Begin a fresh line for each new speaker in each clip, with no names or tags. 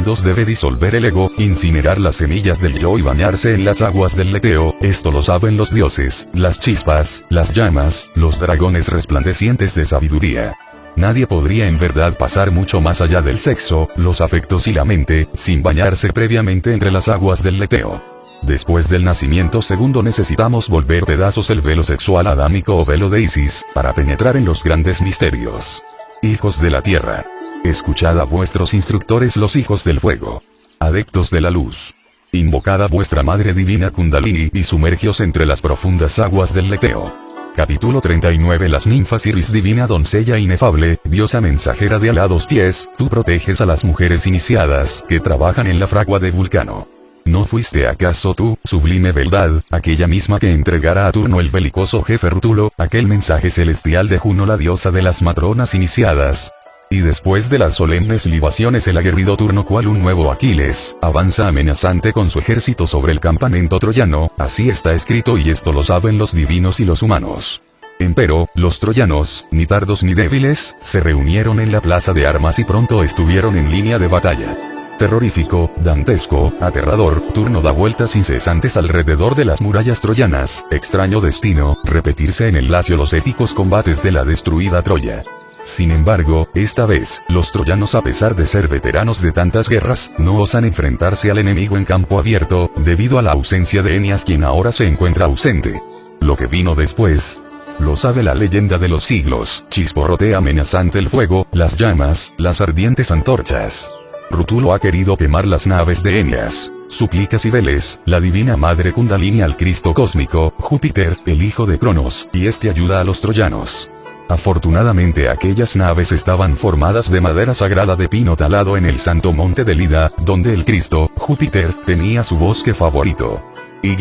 segundos debe disolver el ego, incinerar las semillas del yo y bañarse en las aguas del leteo. Esto lo saben los dioses, las chispas, las llamas, los dragones resplandecientes de sabiduría. Nadie podría en verdad pasar mucho más allá del sexo, los afectos y la mente, sin bañarse previamente entre las aguas del leteo. Después del nacimiento segundo necesitamos volver pedazos el velo sexual adámico o velo de Isis, para penetrar en los grandes misterios. Hijos de la tierra. Escuchad a vuestros instructores los hijos del fuego. Adeptos de la luz. Invocad a vuestra madre divina Kundalini y sumergios entre las profundas aguas del leteo. Capítulo 39. Las ninfas Iris, divina doncella inefable, diosa mensajera de alados pies, tú proteges a las mujeres iniciadas, que trabajan en la fragua de Vulcano. ¿No fuiste acaso tú, sublime beldad, aquella misma que entregara a Turno el belicoso jefe Rútulo, aquel mensaje celestial de Juno la diosa de las matronas iniciadas? Y después de las solemnes libaciones el aguerrido Turno, cual un nuevo Aquiles, avanza amenazante con su ejército sobre el campamento troyano, así está escrito y esto lo saben los divinos y los humanos. Empero, los troyanos, ni tardos ni débiles, se reunieron en la plaza de armas y pronto estuvieron en línea de batalla. Terrorífico, dantesco, aterrador, Turno da vueltas incesantes alrededor de las murallas troyanas, extraño destino, repetirse en el Lacio los épicos combates de la destruida Troya. Sin embargo, esta vez, los troyanos, a pesar de ser veteranos de tantas guerras, no osan enfrentarse al enemigo en campo abierto, debido a la ausencia de Eneas, quien ahora se encuentra ausente. Lo que vino después, lo sabe la leyenda de los siglos, chisporrotea amenazante el fuego, las llamas, las ardientes antorchas. Rútulo ha querido quemar las naves de Eneas. Suplica Cibeles, la divina madre Kundalini, al Cristo cósmico, Júpiter, el hijo de Cronos, y este ayuda a los troyanos. Afortunadamente aquellas naves estaban formadas de madera sagrada de pino talado en el santo monte de Lida, donde el Cristo, Júpiter, tenía su bosque favorito. Y.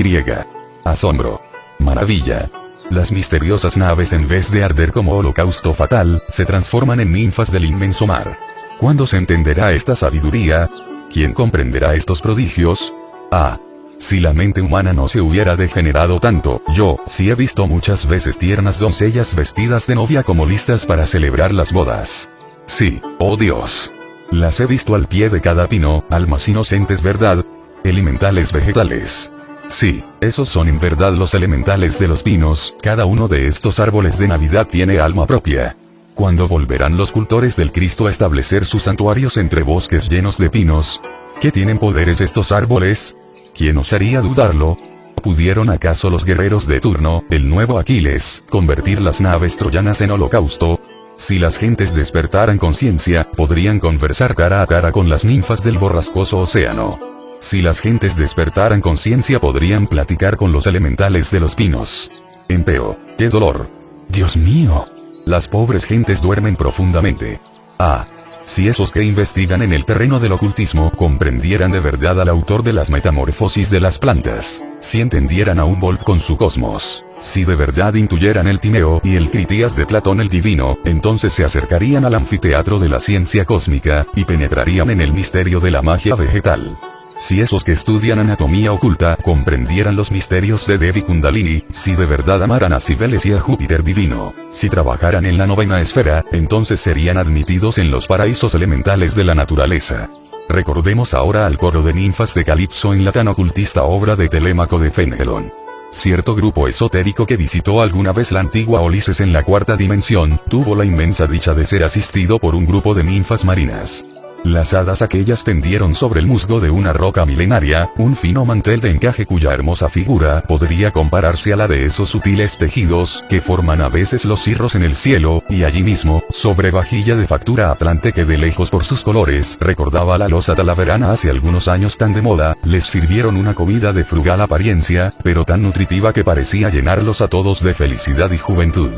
Asombro. Maravilla. Las misteriosas naves, en vez de arder como holocausto fatal, se transforman en ninfas del inmenso mar. ¿Cuándo se entenderá esta sabiduría? ¿Quién comprenderá estos prodigios? Ah. Si la mente humana no se hubiera degenerado tanto, yo, sí he visto muchas veces tiernas doncellas vestidas de novia como listas para celebrar las bodas. Sí, oh Dios. Las he visto al pie de cada pino, almas inocentes, ¿verdad? Elementales vegetales. Sí, esos son en verdad los elementales de los pinos, cada uno de estos árboles de Navidad tiene alma propia. ¿Cuándo volverán los cultores del Cristo a establecer sus santuarios entre bosques llenos de pinos? ¿Qué tienen poderes estos árboles? ¿Quién osaría dudarlo? ¿Pudieron acaso los guerreros de Turno, el nuevo Aquiles, convertir las naves troyanas en holocausto? Si las gentes despertaran conciencia, podrían conversar cara a cara con las ninfas del borrascoso océano. Si las gentes despertaran conciencia, podrían platicar con los elementales de los pinos. Empero, ¡qué dolor! ¡Dios mío! Las pobres gentes duermen profundamente. Ah. Si esos que investigan en el terreno del ocultismo comprendieran de verdad al autor de las metamorfosis de las plantas, si entendieran a Humboldt con su cosmos, si de verdad intuyeran el Timeo y el Critías de Platón el divino, entonces se acercarían al anfiteatro de la ciencia cósmica, y penetrarían en el misterio de la magia vegetal. Si esos que estudian anatomía oculta comprendieran los misterios de Devi Kundalini, si de verdad amaran a Cibeles y a Júpiter divino, si trabajaran en la novena esfera, entonces serían admitidos en los paraísos elementales de la naturaleza. Recordemos ahora al coro de ninfas de Calipso en la tan ocultista obra de Telémaco de Fénelon. Cierto grupo esotérico que visitó alguna vez la antigua Ulises en la cuarta dimensión, tuvo la inmensa dicha de ser asistido por un grupo de ninfas marinas. Las hadas aquellas tendieron sobre el musgo de una roca milenaria, un fino mantel de encaje cuya hermosa figura podría compararse a la de esos sutiles tejidos, que forman a veces los cirros en el cielo, y allí mismo, sobre vajilla de factura atlante que de lejos por sus colores recordaba la loza talaverana hace algunos años tan de moda, les sirvieron una comida de frugal apariencia, pero tan nutritiva que parecía llenarlos a todos de felicidad y juventud.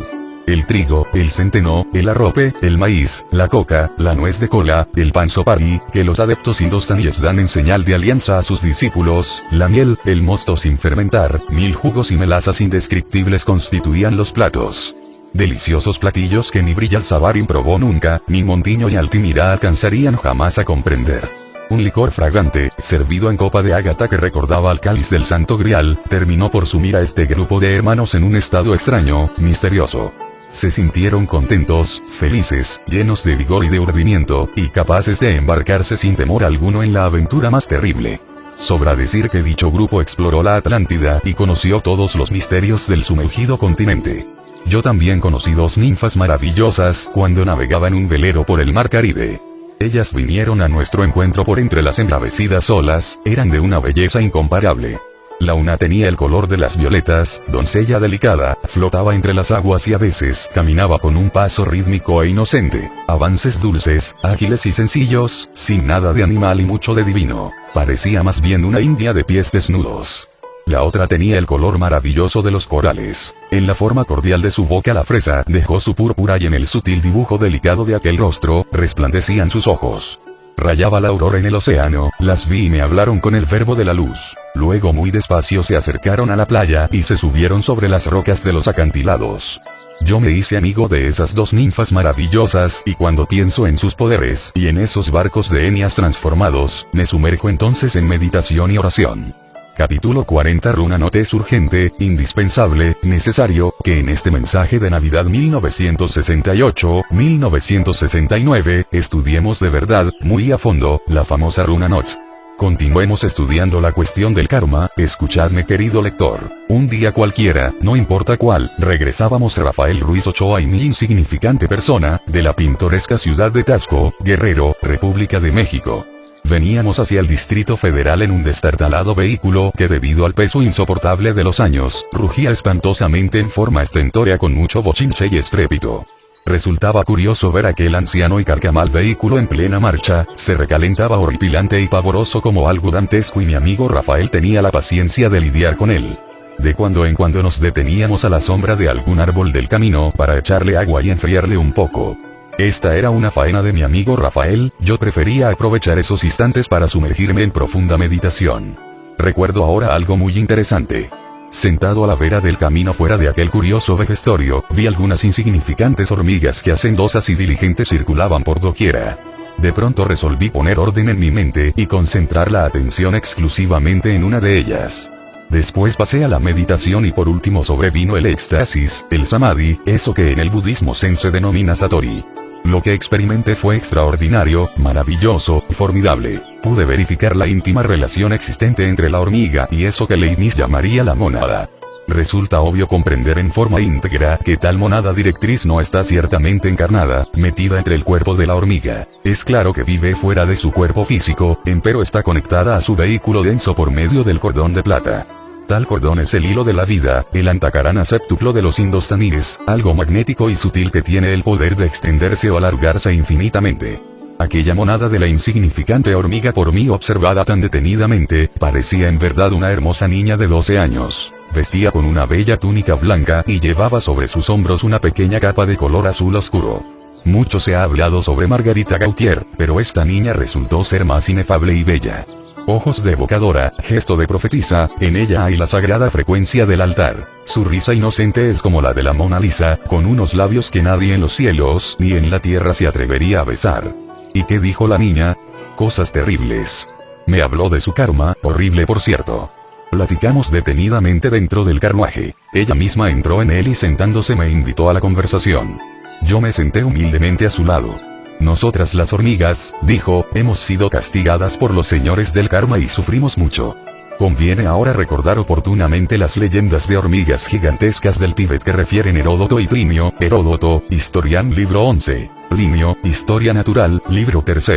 El trigo, el centeno, el arrope, el maíz, la coca, la nuez de cola, el pan sopari, que los adeptos hindústaníes dan en señal de alianza a sus discípulos, la miel, el mosto sin fermentar, 1000 jugos y melazas indescriptibles constituían los platos. Deliciosos platillos que ni Brillat Savarin probó nunca, ni Montiño y Altimira alcanzarían jamás a comprender. Un licor fragante, servido en copa de ágata que recordaba al cáliz del Santo Grial, terminó por sumir a este grupo de hermanos en un estado extraño, misterioso. Se sintieron contentos, felices, llenos de vigor y de urdimiento, y capaces de embarcarse sin temor alguno en la aventura más terrible. Sobra decir que dicho grupo exploró la Atlántida y conoció todos los misterios del sumergido continente. Yo también conocí dos ninfas maravillosas cuando navegaba en un velero por el mar Caribe. Ellas vinieron a nuestro encuentro por entre las embravecidas olas, eran de una belleza incomparable. La una tenía el color de las violetas, doncella delicada, flotaba entre las aguas y a veces caminaba con un paso rítmico e inocente, avances dulces, ágiles y sencillos, sin nada de animal y mucho de divino. Parecía más bien una india de pies desnudos. La otra tenía el color maravilloso de los corales. En la forma cordial de su boca la fresa dejó su púrpura y en el sutil dibujo delicado de aquel rostro, resplandecían sus ojos. Rayaba la aurora en el océano, las vi y me hablaron con el verbo de la luz. Luego muy despacio se acercaron a la playa y se subieron sobre las rocas de los acantilados. Yo me hice amigo de esas dos ninfas maravillosas y cuando pienso en sus poderes y en esos barcos de Enias transformados, me sumerjo entonces en meditación y oración. Capítulo 40. Runa Nota. Es urgente, indispensable, necesario, que en este mensaje de Navidad 1968-1969, estudiemos de verdad, muy a fondo, la famosa Runa Nota. Continuemos estudiando la cuestión del karma. Escuchadme, querido lector. Un día cualquiera, no importa cuál, regresábamos Rafael Ruiz Ochoa y mi insignificante persona, de la pintoresca ciudad de Tasco, Guerrero, República de México. Veníamos hacia el Distrito Federal en un destartalado vehículo que debido al peso insoportable de los años, rugía espantosamente en forma estentórea con mucho bochinche y estrépito. Resultaba curioso ver aquel anciano y carcamal vehículo en plena marcha, se recalentaba horripilante y pavoroso como algo dantesco y mi amigo Rafael tenía la paciencia de lidiar con él. De cuando en cuando nos deteníamos a la sombra de algún árbol del camino para echarle agua y enfriarle un poco. Esta era una faena de mi amigo Rafael, yo prefería aprovechar esos instantes para sumergirme en profunda meditación. Recuerdo ahora algo muy interesante. Sentado a la vera del camino fuera de aquel curioso vejestorio, vi algunas insignificantes hormigas que hacendosas y diligentes circulaban por doquiera. De pronto resolví poner orden en mi mente y concentrar la atención exclusivamente en una de ellas. Después pasé a la meditación y por último sobrevino el éxtasis, el samadhi, eso que en el budismo zen se denomina satori. Lo que experimenté fue extraordinario, maravilloso y formidable. Pude verificar la íntima relación existente entre la hormiga y eso que Leibniz llamaría la mónada. Resulta obvio comprender en forma íntegra que tal mónada directriz no está ciertamente encarnada, metida entre el cuerpo de la hormiga. Es claro que vive fuera de su cuerpo físico, empero está conectada a su vehículo denso por medio del cordón de plata. Tal cordón es el hilo de la vida, el antakarana séptuplo de los indostaníes, algo magnético y sutil que tiene el poder de extenderse o alargarse infinitamente. Aquella monada de la insignificante hormiga por mí observada tan detenidamente, parecía en verdad una hermosa niña de 12 años. Vestía con una bella túnica blanca y llevaba sobre sus hombros una pequeña capa de color azul oscuro. Mucho se ha hablado sobre Margarita Gautier, pero esta niña resultó ser más inefable y bella. Ojos de evocadora, gesto de profetisa, en ella hay la sagrada frecuencia del altar. Su risa inocente es como la de la Mona Lisa, con unos labios que nadie en los cielos ni en la tierra se atrevería a besar. ¿Y qué dijo la niña? Cosas terribles. Me habló de su karma, horrible por cierto. Platicamos detenidamente dentro del carruaje. Ella misma entró en él y sentándose me invitó a la conversación. Yo me senté humildemente a su lado. Nosotras las hormigas, dijo, hemos sido castigadas por los señores del karma y sufrimos mucho. Conviene ahora recordar oportunamente las leyendas de hormigas gigantescas del Tíbet que refieren Heródoto y Plinio. Heródoto, Historian libro 11. Plinio, Historia natural, libro 3.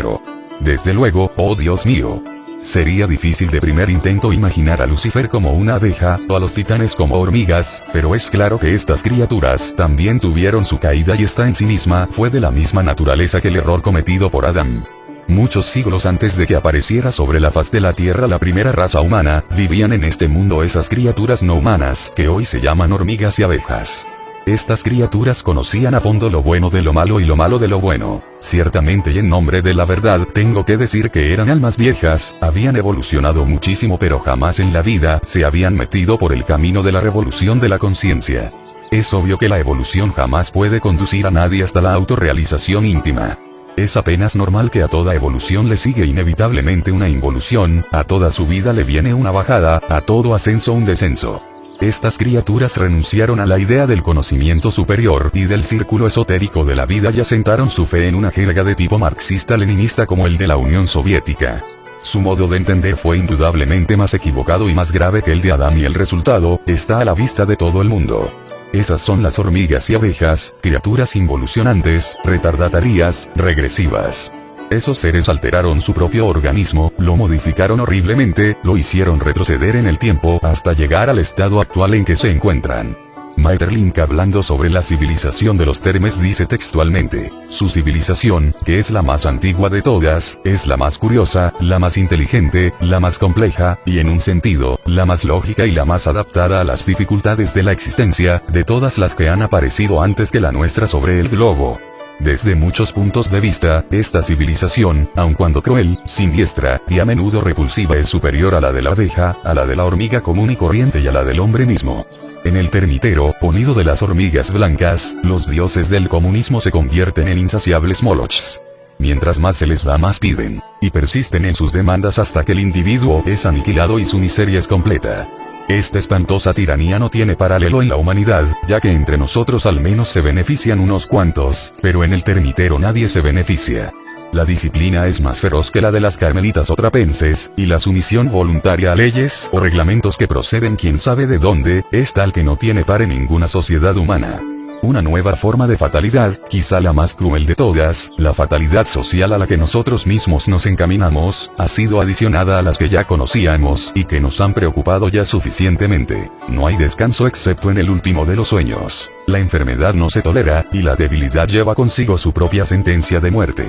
Desde luego, oh Dios mío. Sería difícil de primer intento imaginar a Lucifer como una abeja, o a los titanes como hormigas, pero es claro que estas criaturas también tuvieron su caída y esta en sí misma fue de la misma naturaleza que el error cometido por Adán. Muchos siglos antes de que apareciera sobre la faz de la tierra la primera raza humana, vivían en este mundo esas criaturas no humanas que hoy se llaman hormigas y abejas. Estas criaturas conocían a fondo lo bueno de lo malo y lo malo de lo bueno. Ciertamente y en nombre de la verdad tengo que decir que eran almas viejas, habían evolucionado muchísimo pero jamás en la vida se habían metido por el camino de la revolución de la conciencia. Es obvio que la evolución jamás puede conducir a nadie hasta la autorrealización íntima. Es apenas normal que a toda evolución le sigue inevitablemente una involución, a toda subida le viene una bajada, a todo ascenso un descenso. Estas criaturas renunciaron a la idea del conocimiento superior y del círculo esotérico de la vida y asentaron su fe en una jerga de tipo marxista-leninista como el de la Unión Soviética. Su modo de entender fue indudablemente más equivocado y más grave que el de Adán y el resultado está a la vista de todo el mundo. Esas son las hormigas y abejas, criaturas involucionantes, retardatarias, regresivas. Esos seres alteraron su propio organismo, lo modificaron horriblemente, lo hicieron retroceder en el tiempo hasta llegar al estado actual en que se encuentran. Maeterlinck, hablando sobre la civilización de los Termes, dice textualmente: su civilización, que es la más antigua de todas, es la más curiosa, la más inteligente, la más compleja, y en un sentido, la más lógica y la más adaptada a las dificultades de la existencia, de todas las que han aparecido antes que la nuestra sobre el globo. Desde muchos puntos de vista, esta civilización, aun cuando cruel, siniestra, y a menudo repulsiva, es superior a la de la abeja, a la de la hormiga común y corriente y a la del hombre mismo. En el termitero, o nido de las hormigas blancas, los dioses del comunismo se convierten en insaciables molochs. Mientras más se les da, más piden, y persisten en sus demandas hasta que el individuo es aniquilado y su miseria es completa. Esta espantosa tiranía no tiene paralelo en la humanidad, ya que entre nosotros al menos se benefician unos cuantos, pero en el termitero nadie se beneficia. La disciplina es más feroz que la de las carmelitas o trapenses, y la sumisión voluntaria a leyes o reglamentos que proceden quién sabe de dónde, es tal que no tiene par en ninguna sociedad humana. Una nueva forma de fatalidad, quizá la más cruel de todas, la fatalidad social a la que nosotros mismos nos encaminamos, ha sido adicionada a las que ya conocíamos y que nos han preocupado ya suficientemente. No hay descanso excepto en el último de los sueños. La enfermedad no se tolera, y la debilidad lleva consigo su propia sentencia de muerte.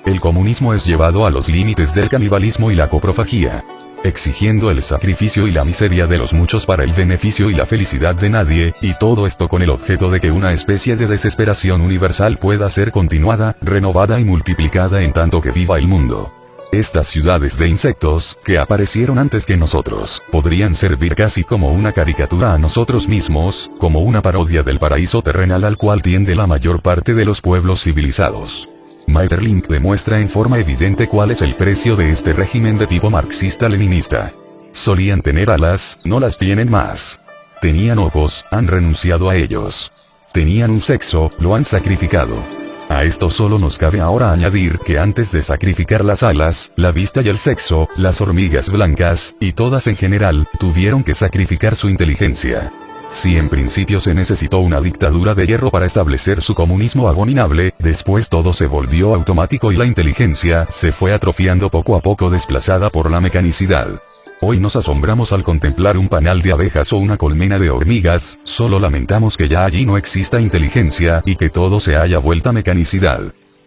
El comunismo es llevado a los límites del canibalismo y la coprofagia, exigiendo el sacrificio y la miseria de los muchos para el beneficio y la felicidad de nadie, y todo esto con el objeto de que una especie de desesperación universal pueda ser continuada, renovada y multiplicada en tanto que viva el mundo. Estas ciudades de insectos, que aparecieron antes que nosotros, podrían servir casi como una caricatura a nosotros mismos, como una parodia del paraíso terrenal al cual tiende la mayor parte de los pueblos civilizados. Maeterlinck demuestra en forma evidente cuál es el precio de este régimen de tipo marxista-leninista. Solían tener alas, no las tienen más. Tenían ojos, han renunciado a ellos. Tenían un sexo, lo han sacrificado. A esto solo nos cabe ahora añadir que antes de sacrificar las alas, la vista y el sexo, las hormigas blancas, y todas en general, tuvieron que sacrificar su inteligencia. Si en principio se necesitó una dictadura de hierro para establecer su comunismo abominable, después todo se volvió automático y la inteligencia se fue atrofiando poco a poco, desplazada por la mecanicidad. Hoy nos asombramos al contemplar un panal de abejas o una colmena de hormigas, solo lamentamos que ya allí no exista inteligencia y que todo se haya vuelto a mecanicidad.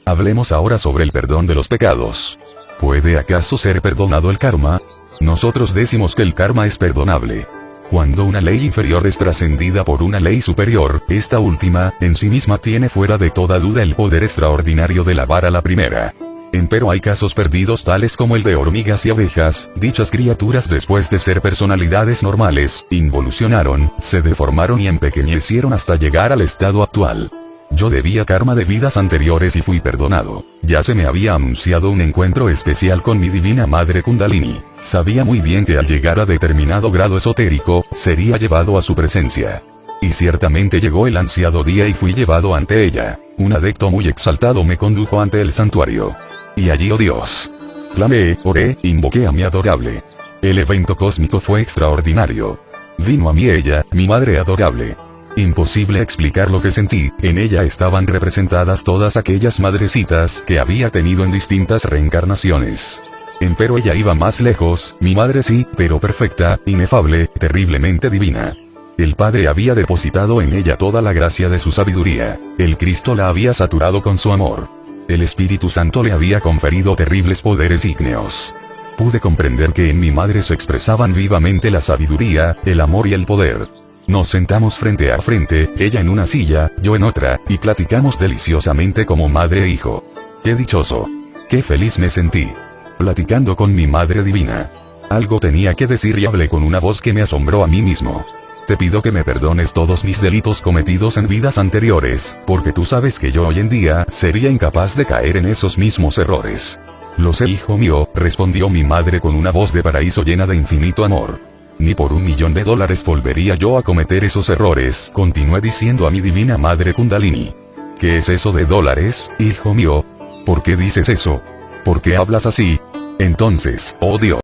Hablemos ahora sobre el perdón de los pecados. ¿Puede acaso ser perdonado el karma? Nosotros decimos que el karma es perdonable. Cuando una ley inferior es trascendida por una ley superior, esta última, en sí misma tiene fuera de toda duda el poder extraordinario de lavar a la primera. Empero hay casos perdidos tales como el de hormigas y abejas. Dichas criaturas, después de ser personalidades normales, involucionaron, se deformaron y empequeñecieron hasta llegar al estado actual. Yo debía karma de vidas anteriores y fui perdonado. Ya se me había anunciado un encuentro especial con mi divina madre Kundalini. Sabía muy bien que al llegar a determinado grado esotérico, sería llevado a su presencia. Y ciertamente llegó el ansiado día y fui llevado ante ella. Un adepto muy exaltado me condujo ante el santuario. Y allí, oh Dios, clamé, oré, invoqué a mi adorable. El evento cósmico fue extraordinario. Vino a mí ella, mi madre adorable. Imposible explicar lo que sentí. En ella estaban representadas todas aquellas madrecitas que había tenido en distintas reencarnaciones. Empero ella iba más lejos, mi madre sí, pero perfecta, inefable, terriblemente divina. El Padre había depositado en ella toda la gracia de su sabiduría. El Cristo la había saturado con su amor. El Espíritu Santo le había conferido terribles poderes ígneos. Pude comprender que en mi madre se expresaban vivamente la sabiduría, el amor y el poder. Nos sentamos frente a frente, ella en una silla, yo en otra, y platicamos deliciosamente como madre e hijo. ¡Qué dichoso! ¡Qué feliz me sentí! Platicando con mi madre divina. Algo tenía que decir y hablé con una voz que me asombró a mí mismo. Te pido que me perdones todos mis delitos cometidos en vidas anteriores, porque tú sabes que yo hoy en día sería incapaz de caer en esos mismos errores. Lo sé, hijo mío, respondió mi madre con una voz de paraíso llena de infinito amor. Ni por $1.000.000 volvería yo a cometer esos errores, continué diciendo a mi divina madre Kundalini. ¿Qué es eso de dólares, hijo mío? ¿Por qué dices eso? ¿Por qué hablas así? Entonces, oh Dios.